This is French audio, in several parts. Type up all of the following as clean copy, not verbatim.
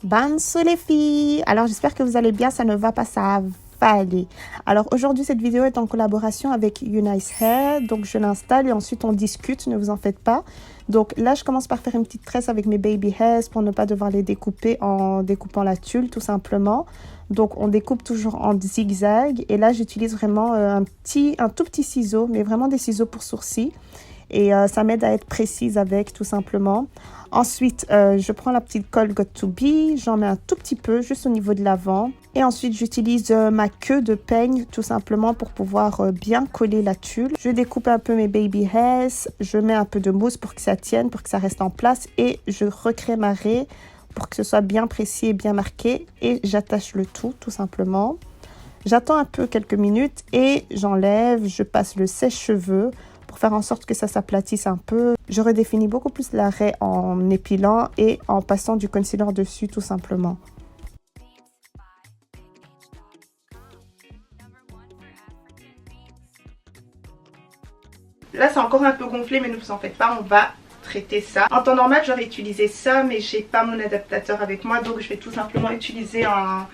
Bonsoir les filles, alors j'espère que vous allez bien, ça ne va pas, ça va aller. Alors aujourd'hui cette vidéo est en collaboration avec Unice Hair, donc je l'installe et ensuite on discute, ne vous en faites pas. Donc là je commence par faire une petite tresse avec mes baby hairs pour ne pas devoir les découper en découpant la tulle tout simplement. Donc on découpe toujours en zigzag et là j'utilise vraiment un tout petit ciseau, mais vraiment des ciseaux pour sourcils. Et ça m'aide à être précise avec tout simplement. Ensuite, je prends la petite colle Got To Be, j'en mets un tout petit peu juste au niveau de l'avant. Et ensuite, j'utilise ma queue de peigne tout simplement pour pouvoir bien coller la tulle. Je découpe un peu mes baby hairs, je mets un peu de mousse pour que ça tienne, pour que ça reste en place. Et je recrée ma raie pour que ce soit bien précis et bien marqué. Et j'attache le tout simplement. J'attends un peu quelques minutes et j'enlève, je passe le sèche-cheveux pour faire en sorte que ça s'aplatisse un peu. Je redéfinis beaucoup plus la raie en épilant et en passant du concealer dessus tout simplement. Là c'est encore un peu gonflé mais ne vous en faites pas, on va traiter ça. En temps normal j'aurais utilisé ça mais j'ai pas mon adaptateur avec moi donc je vais tout simplement utiliser un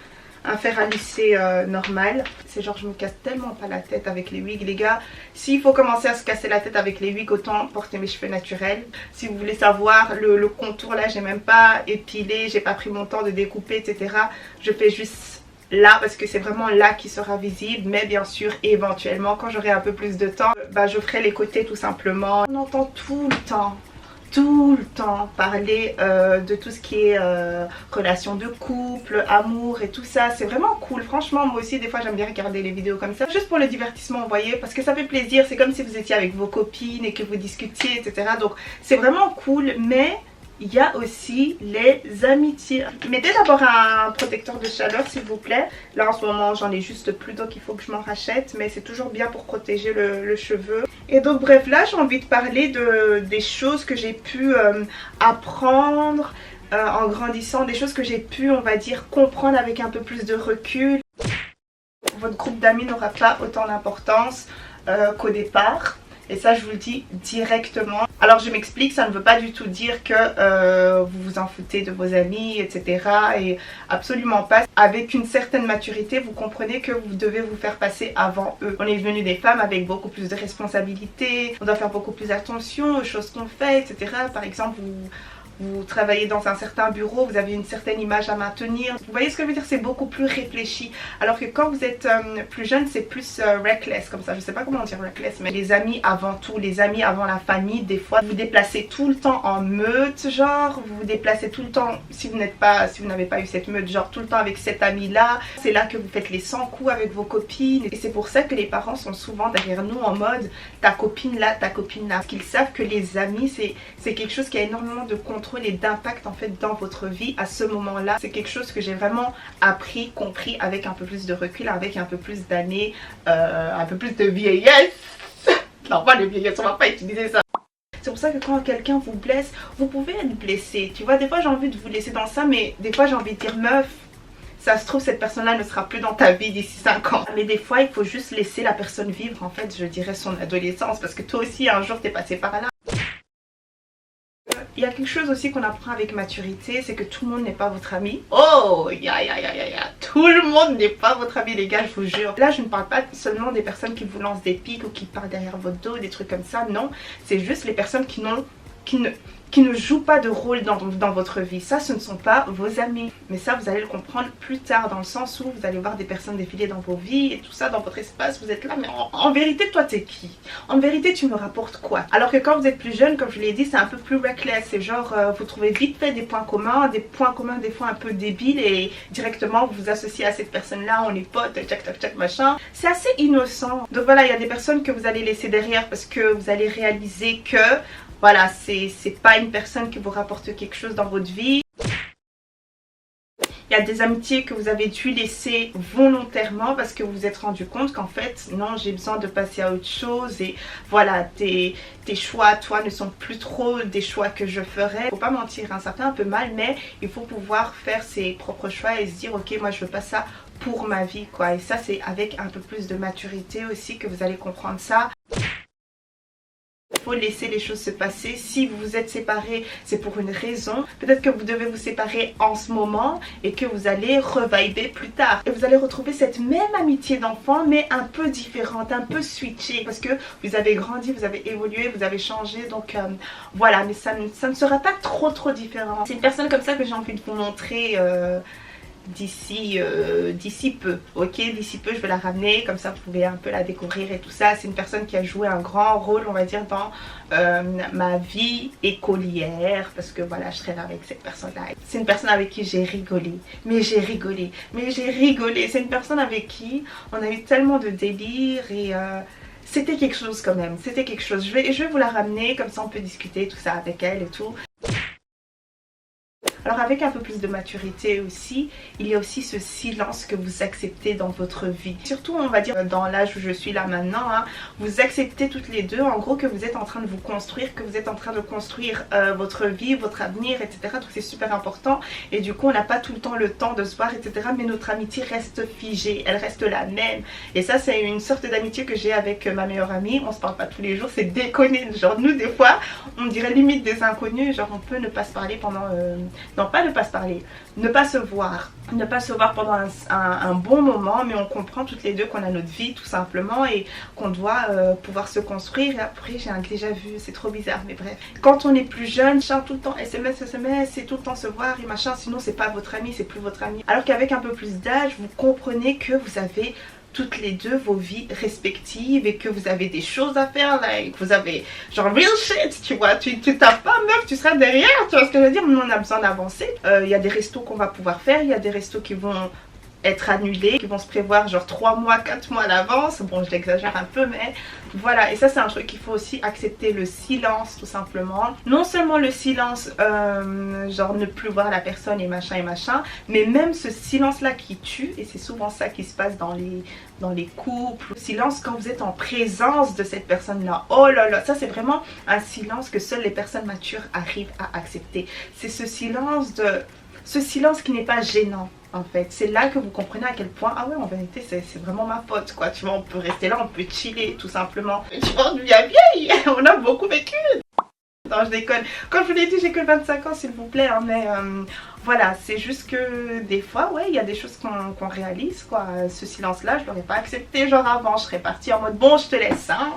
fer à lisser normal. C'est genre je me casse tellement pas la tête avec les wigs les gars. S'il faut commencer à se casser la tête avec les wigs, autant porter mes cheveux naturels. Si vous voulez savoir le contour là, j'ai même pas épilé, j'ai pas pris mon temps de découper etc. Je fais juste là parce que c'est vraiment là qui sera visible. Mais bien sûr éventuellement quand j'aurai un peu plus de temps, je ferai les côtés tout simplement. On entend tout le temps parler de tout ce qui est relation de couple, amour et tout ça. C'est vraiment cool, franchement moi aussi des fois j'aime bien regarder les vidéos comme ça. Juste pour le divertissement vous voyez, parce que ça fait plaisir, c'est comme si vous étiez avec vos copines et que vous discutiez etc. Donc c'est vraiment cool mais il y a aussi les amitiés. Mettez d'abord un protecteur de chaleur s'il vous plaît. Là en ce moment j'en ai juste plus donc il faut que je m'en rachète. Mais c'est toujours bien pour protéger le cheveu. Et donc bref là j'ai envie de parler des choses que j'ai pu apprendre en grandissant. Des choses que j'ai pu on va dire comprendre avec un peu plus de recul. Votre groupe d'amis n'aura pas autant d'importance qu'au départ. Et ça je vous le dis directement. Alors je m'explique, ça ne veut pas du tout dire que vous vous en foutez de vos amis etc. Et absolument pas. Avec une certaine maturité vous comprenez que vous devez vous faire passer avant eux. On est devenu des femmes avec beaucoup plus de responsabilités. On doit faire beaucoup plus attention aux choses qu'on fait etc. Par exemple vous travaillez dans un certain bureau, vous avez une certaine image à maintenir. Vous voyez ce que je veux dire, c'est beaucoup plus réfléchi. Alors que quand vous êtes plus jeune, c'est plus reckless comme ça. Je sais pas comment dire reckless, mais les amis avant tout, les amis avant la famille. Des fois, vous vous déplacez tout le temps en meute, genre. Vous vous déplacez tout le temps, si vous n'avez pas eu cette meute, genre tout le temps avec cet ami-là. C'est là que vous faites les 100 coups avec vos copines. Et c'est pour ça que les parents sont souvent derrière nous en mode ta copine là, ta copine là. Parce qu'ils savent que les amis, c'est quelque chose qui a énormément de contrôle et d'impact en fait dans votre vie à ce moment là. C'est quelque chose que j'ai vraiment appris, compris avec un peu plus de recul, avec un peu plus d'années, un peu plus de vieillesse. Non pas de vieillesse, on va pas utiliser ça. C'est pour ça que quand quelqu'un vous blesse, vous pouvez être blessé. Tu vois, des fois j'ai envie de vous laisser dans ça, mais des fois j'ai envie de dire meuf, ça se trouve cette personne là ne sera plus dans ta vie d'ici 5 ans. Mais des fois il faut juste laisser la personne vivre en fait, je dirais son adolescence, parce que toi aussi un jour t'es passé par là. Il y a quelque chose aussi qu'on apprend avec maturité, c'est que tout le monde n'est pas votre ami. Oh, tout le monde n'est pas votre ami les gars, je vous jure. Là je ne parle pas seulement des personnes qui vous lancent des pics ou qui parlent derrière votre dos, des trucs comme ça, non. C'est juste les personnes qui ne jouent pas de rôle dans votre vie. Ça ce ne sont pas vos amis. Mais ça vous allez le comprendre plus tard, dans le sens où vous allez voir des personnes défiler dans vos vies et tout ça, dans votre espace, vous êtes là mais en vérité toi t'es qui? En vérité tu me rapportes quoi? Alors que quand vous êtes plus jeune, comme je l'ai dit, c'est un peu plus reckless. C'est genre vous trouvez vite fait des points communs des fois un peu débiles et directement vous vous associez à cette personne là, on est potes, tchac machin. C'est assez innocent. Donc voilà, il y a des personnes que vous allez laisser derrière parce que vous allez réaliser que voilà, c'est pas une personne qui vous rapporte quelque chose dans votre vie. Il y a des amitiés que vous avez dû laisser volontairement parce que vous vous êtes rendu compte qu'en fait, non, j'ai besoin de passer à autre chose. Et voilà, tes choix, toi, ne sont plus trop des choix que je ferais. Faut pas mentir, hein, ça fait un peu mal, mais il faut pouvoir faire ses propres choix et se dire, ok, moi je veux pas ça pour ma vie, quoi. Et ça, c'est avec un peu plus de maturité aussi que vous allez comprendre ça. faut laisser les choses se passer. Si vous vous êtes séparés, c'est pour une raison. Peut-être que vous devez vous séparer en ce moment et que vous allez reviber plus tard. Et vous allez retrouver cette même amitié d'enfant, mais un peu différente, un peu switchée. Parce que vous avez grandi, vous avez évolué, vous avez changé. Donc voilà, mais ça ne sera pas trop différent. C'est une personne comme ça que j'ai envie de vous montrer d'ici peu, ok, d'ici peu je vais la ramener, comme ça vous pouvez un peu la découvrir et tout ça. C'est une personne qui a joué un grand rôle, on va dire, dans ma vie écolière, parce que voilà, je traîne avec cette personne là. C'est une personne avec qui j'ai rigolé, mais j'ai rigolé, c'est une personne avec qui on a eu tellement de délire et c'était quelque chose quand même, c'était quelque chose. Je vais vous la ramener, comme ça on peut discuter tout ça avec elle et tout. Alors avec un peu plus de maturité aussi, il y a aussi ce silence que vous acceptez dans votre vie. Surtout on va dire dans l'âge où je suis là maintenant, hein, vous acceptez toutes les deux en gros que vous êtes en train de vous construire, que vous êtes en train de construire votre vie, votre avenir, etc. Donc c'est super important et du coup on n'a pas tout le temps de se voir, etc. Mais notre amitié reste figée, elle reste la même. Et ça c'est une sorte d'amitié que j'ai avec ma meilleure amie. On se parle pas tous les jours, c'est déconné. Genre nous des fois on dirait limite des inconnus, genre on peut ne pas se parler pendant... Non, pas ne pas se parler, ne pas se voir pendant un bon moment, mais on comprend toutes les deux qu'on a notre vie tout simplement et qu'on doit pouvoir se construire. Et après j'ai un déjà vu, c'est trop bizarre, mais bref. Quand on est plus jeune, chante tout le temps SMS, c'est tout le temps se voir et machin, sinon c'est pas votre ami, c'est plus votre ami. Alors qu'avec un peu plus d'âge, vous comprenez que vous avez toutes les deux vos vies respectives et que vous avez des choses à faire, like, vous avez genre real shit, tu vois, tu tapes pas meuf, tu seras derrière, tu vois ce que je veux dire. Nous on a besoin d'avancer, il y a des restos qu'on va pouvoir faire, il y a des restos qui vont être annulés, qui vont se prévoir genre 3 mois, 4 mois à l'avance. Bon, je l'exagère un peu, mais voilà. Et ça, c'est un truc qu'il faut aussi accepter, le silence, tout simplement. Non seulement le silence, genre ne plus voir la personne et machin, mais même ce silence-là qui tue, et c'est souvent ça qui se passe dans les couples. Le silence quand vous êtes en présence de cette personne-là. Oh là là, ça c'est vraiment un silence que seules les personnes matures arrivent à accepter. C'est ce silence qui n'est pas gênant. En fait, c'est là que vous comprenez à quel point, ah ouais, en vérité, c'est vraiment ma pote, quoi. Tu vois, on peut rester là, on peut chiller, tout simplement. Tu vois, on devient vieille, on a beaucoup vécu. Non, je déconne. Comme je vous l'ai dit, j'ai que 25 ans, s'il vous plaît, hein, mais voilà, c'est juste que des fois, ouais, il y a des choses qu'on réalise, quoi. Ce silence-là, je l'aurais pas accepté, genre avant, je serais partie en mode, bon, je te laisse, hein.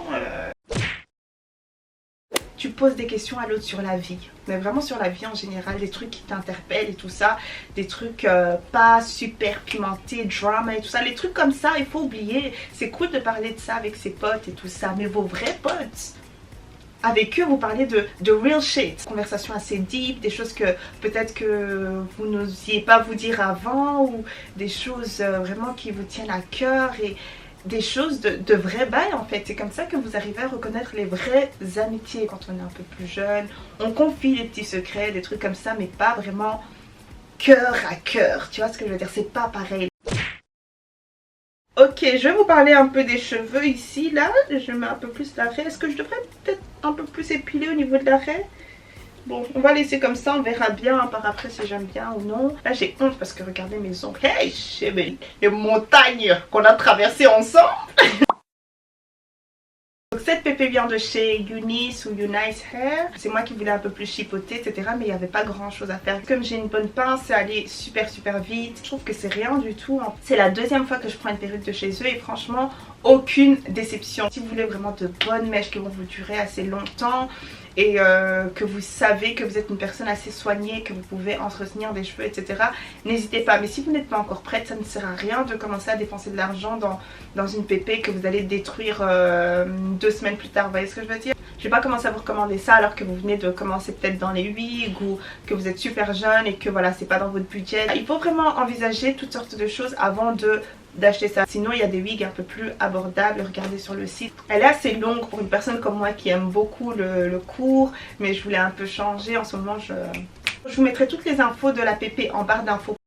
Tu poses des questions à l'autre sur la vie, mais vraiment sur la vie en général, des trucs qui t'interpellent et tout ça, des trucs pas super pimentés, drama et tout ça, les trucs comme ça, il faut oublier. C'est cool de parler de ça avec ses potes et tout ça, mais vos vrais potes, avec eux vous parlez de real shit, conversation assez deep, des choses que peut-être que vous n'osiez pas vous dire avant, ou des choses vraiment qui vous tiennent à cœur, et des choses de vrais bails en fait. C'est comme ça que vous arrivez à reconnaître les vraies amitiés. Quand on est un peu plus jeune, on confie des petits secrets, des trucs comme ça, mais pas vraiment cœur à cœur, tu vois ce que je veux dire, c'est pas pareil. Ok, je vais vous parler un peu des cheveux ici, là, je mets un peu plus l'arrêt. Est-ce que je devrais peut-être un peu plus épiler au niveau de l'arrêt? Bon, on va laisser comme ça, on verra bien par après si j'aime bien ou non. Là j'ai honte parce que regardez mes ongles. Hey, les montagnes qu'on a traversées ensemble. Donc cette pépé vient de chez Eunice ou Eunice Hair. C'est moi qui voulais un peu plus chipoter, etc. Mais il n'y avait pas grand chose à faire. Comme j'ai une bonne pince, c'est allé super vite. Je trouve que c'est rien du tout, hein. C'est la deuxième fois que je prends une perruque de chez eux et franchement, aucune déception. Si vous voulez vraiment de bonnes mèches qui vont vous durer assez longtemps et que vous savez que vous êtes une personne assez soignée, que vous pouvez entretenir des cheveux, etc. n'hésitez pas. Mais si vous n'êtes pas encore prête, ça ne sert à rien de commencer à dépenser de l'argent dans une pépé que vous allez détruire 2 semaines plus tard. Vous voyez ce que je veux dire? Je vais pas commencer à vous recommander ça alors que vous venez de commencer peut-être dans les wigs ou que vous êtes super jeune et que voilà, c'est pas dans votre budget. Il faut vraiment envisager toutes sortes de choses avant d'acheter ça. Sinon il y a des wigs un peu plus abordables, regardez sur le site. Elle est assez longue pour une personne comme moi qui aime beaucoup le court, mais je voulais un peu changer. En ce moment je vous mettrai toutes les infos de la pépé en barre d'infos.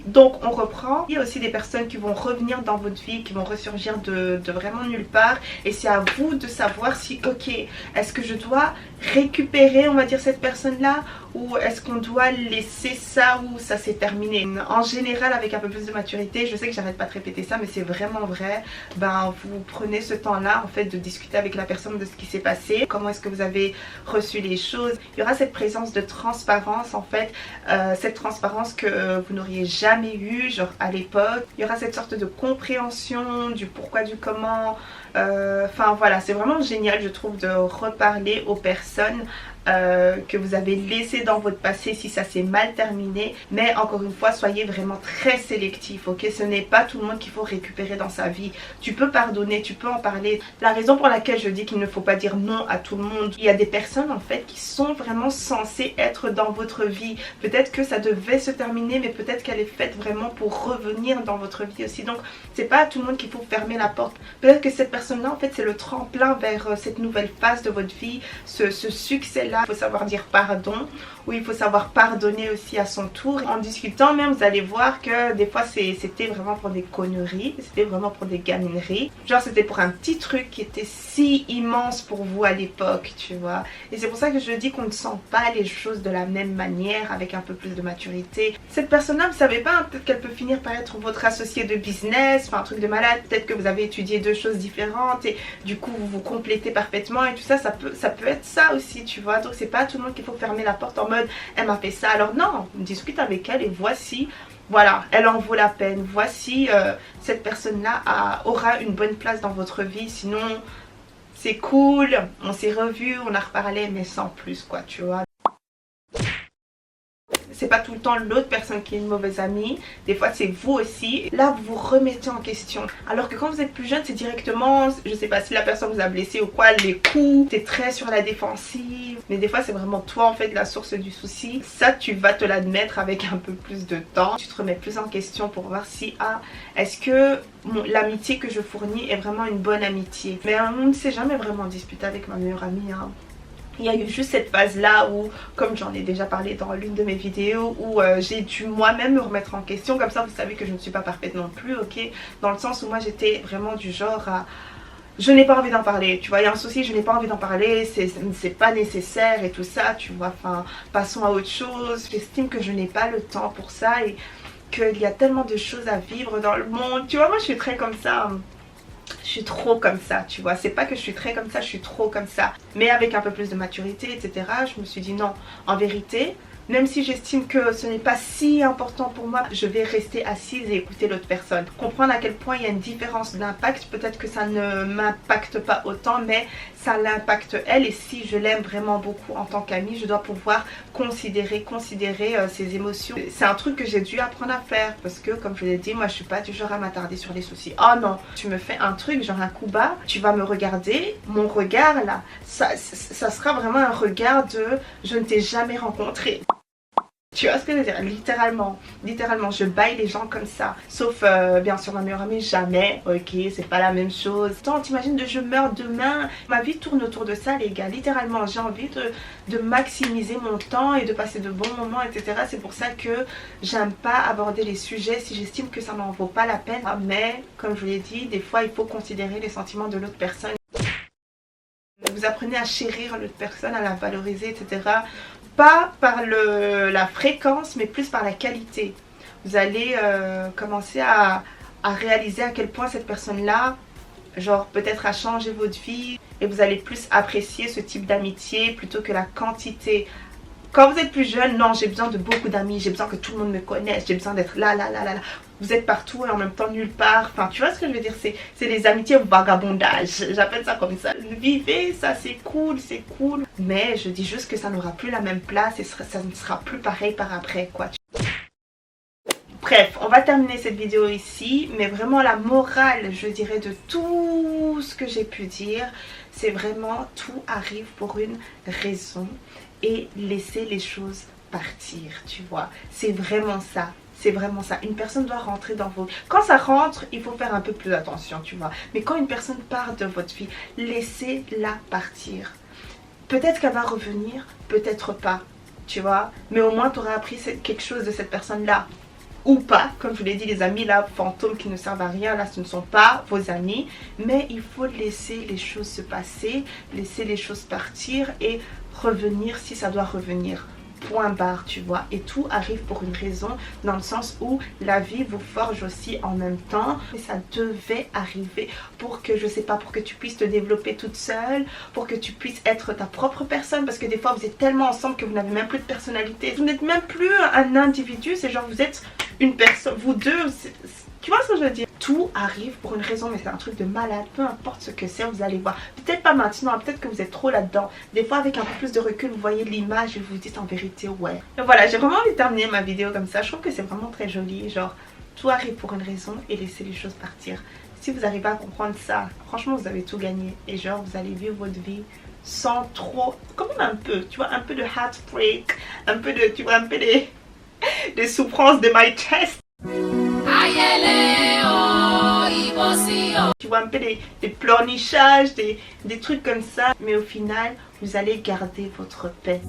Donc on reprend. Il y a aussi des personnes qui vont revenir dans votre vie, qui vont ressurgir de vraiment nulle part. Et c'est à vous de savoir si, ok, est-ce que je dois récupérer, on va dire, cette personne-là, ou est-ce qu'on doit laisser ça ou ça s'est terminé? En général, avec un peu plus de maturité, je sais que j'arrête pas de répéter ça, mais c'est vraiment vrai, ben vous prenez ce temps-là en fait de discuter avec la personne de ce qui s'est passé, comment est-ce que vous avez reçu les choses. Il y aura cette présence de transparence en fait, cette transparence que vous n'auriez jamais eu genre à l'époque. Il y aura cette sorte de compréhension du pourquoi, du comment. Enfin voilà, c'est vraiment génial je trouve de reparler aux personnes que vous avez laissé dans votre passé si ça s'est mal terminé. Mais encore une fois, soyez vraiment très sélectif, ok? Ce n'est pas tout le monde qu'il faut récupérer dans sa vie. Tu peux pardonner, tu peux en parler. La raison pour laquelle je dis qu'il ne faut pas dire non à tout le monde, il y a des personnes en fait qui sont vraiment censées être dans votre vie. Peut-être que ça devait se terminer, mais peut-être qu'elle est faite vraiment pour revenir dans votre vie aussi. Donc c'est pas à tout le monde qu'il faut fermer la porte. Peut-être que cette personne-là en fait c'est le tremplin vers cette nouvelle phase de votre vie, ce succès-là. Il faut savoir dire pardon, ou il faut savoir pardonner aussi à son tour. En discutant même, vous allez voir que des fois c'était vraiment pour des conneries, c'était vraiment pour des gamineries. Genre c'était pour un petit truc qui était si immense pour vous à l'époque, tu vois. Et c'est pour ça que je dis qu'on ne sent pas les choses de la même manière avec un peu plus de maturité. Cette personne-là, vous savez pas, peut-être qu'elle peut finir par être votre associé de business, enfin un truc de malade. Peut-être que vous avez étudié deux choses différentes et du coup vous vous complétez parfaitement et tout ça, ça peut être ça aussi, tu vois. Donc c'est pas à tout le monde qu'il faut fermer la porte en mode elle m'a fait ça, alors non, discute avec elle et voici, voilà, elle en vaut la peine. Voici cette personne-là aura une bonne place dans votre vie. Sinon c'est cool, on s'est revus, on a reparlé, mais sans plus quoi, tu vois. C'est pas tout le temps l'autre personne qui est une mauvaise amie, des fois c'est vous aussi. Là vous vous remettez en question, alors que quand vous êtes plus jeune c'est directement, je sais pas si la personne vous a blessé ou quoi, les coups, t'es très sur la défensive. Mais des fois c'est vraiment toi en fait la source du souci. Ça tu vas te l'admettre avec un peu plus de temps. Tu te remets plus en question pour voir si est-ce que l'amitié que je fournis est vraiment une bonne amitié. Mais on ne s'est jamais vraiment disputé avec ma meilleure amie hein. Il y a eu juste cette phase là où, comme j'en ai déjà parlé dans l'une de mes vidéos, où j'ai dû moi-même me remettre en question. Comme ça vous savez que je ne suis pas parfaite non plus, ok? Dans le sens où moi j'étais vraiment du genre à... Je n'ai pas envie d'en parler, tu vois, il y a un souci, je n'ai pas envie d'en parler, c'est pas nécessaire et tout ça, tu vois, enfin, passons à autre chose. J'estime que je n'ai pas le temps pour ça et qu'il y a tellement de choses à vivre dans le monde, tu vois, moi je suis très comme ça. Je suis trop comme ça, tu vois. C'est pas que je suis très comme ça, je suis trop comme ça. Mais avec un peu plus de maturité, etc. Je me suis dit non, en vérité, même si j'estime que ce n'est pas si important pour moi, je vais rester assise et écouter l'autre personne. Comprendre à quel point il y a une différence d'impact. Peut-être que ça ne m'impacte pas autant, mais ça l'impacte elle. Et si je l'aime vraiment beaucoup en tant qu'amie, je dois pouvoir considérer ses émotions. C'est un truc que j'ai dû apprendre à faire. Parce que comme je l'ai dit, moi je suis pas du genre à m'attarder sur les soucis. Oh non, tu me fais un truc, genre un coup bas, tu vas me regarder. Mon regard là, ça sera vraiment un regard de je ne t'ai jamais rencontré. Tu vois ce que je veux dire? Littéralement, je baille les gens comme ça. Sauf bien sûr ma meilleure amie, jamais, ok, c'est pas la même chose. Tant t'imagines de je meurs demain, ma vie tourne autour de ça les gars, littéralement j'ai envie de maximiser mon temps et de passer de bons moments, etc. C'est pour ça que j'aime pas aborder les sujets si j'estime que ça n'en vaut pas la peine. Mais comme je vous l'ai dit, des fois il faut considérer les sentiments de l'autre personne. Vous apprenez à chérir l'autre personne, à la valoriser, etc. Pas par la fréquence, mais plus par la qualité. Vous allez commencer à réaliser à quel point cette personne-là, genre peut-être a changé votre vie. Et vous allez plus apprécier ce type d'amitié plutôt que la quantité. Quand vous êtes plus jeune, non, j'ai besoin de beaucoup d'amis, j'ai besoin que tout le monde me connaisse, j'ai besoin d'être là. Vous êtes partout et en même temps nulle part. Enfin, tu vois ce que je veux dire? C'est les amitiés vagabondage. J'appelle ça comme ça. Vivez, ça c'est cool, c'est cool. Mais je dis juste que ça n'aura plus la même place et ça ne sera plus pareil par après, quoi. Bref, on va terminer cette vidéo ici. Mais vraiment la morale, je dirais, de tout ce que j'ai pu dire, c'est vraiment tout arrive pour une raison. Et laisser les choses partir, tu vois. C'est vraiment ça. C'est vraiment ça. Une personne doit rentrer dans vos... Quand ça rentre, il faut faire un peu plus attention, tu vois. Mais quand une personne part de votre vie, laissez-la partir. Peut-être qu'elle va revenir, peut-être pas, tu vois. Mais au moins, tu auras appris quelque chose de cette personne-là. Ou pas, comme je vous l'ai dit, les amis là, fantômes qui ne servent à rien, là ce ne sont pas vos amis. Mais il faut laisser les choses se passer, laisser les choses partir et revenir si ça doit revenir. point barre, tu vois. Et tout arrive pour une raison, dans le sens où la vie vous forge aussi en même temps. Et ça devait arriver pour que, je sais pas, pour que tu puisses te développer toute seule, pour que tu puisses être ta propre personne. Parce que des fois vous êtes tellement ensemble que vous n'avez même plus de personnalité. Vous n'êtes même plus un individu, c'est genre vous êtes une personne, vous deux, tu vois ce que je veux dire? Tout arrive pour une raison, mais c'est un truc de malade. Peu importe ce que c'est, vous allez voir. Peut-être pas maintenant, peut-être que vous êtes trop là-dedans. Des fois, avec un peu plus de recul, vous voyez l'image et vous vous dites en vérité, ouais. Et voilà, j'ai vraiment envie de terminer ma vidéo comme ça. Je trouve que c'est vraiment très joli. Genre, tout arrive pour une raison et laissez les choses partir. Si vous arrivez à comprendre ça, franchement, vous avez tout gagné. Et genre, vous allez vivre votre vie sans trop, quand même un peu, tu vois, un peu de heartbreak, un peu de, tu vois, un peu des souffrances de my chest. Tu vois, un peu des pleurnichages, des trucs comme ça. Mais au final, vous allez garder votre paix.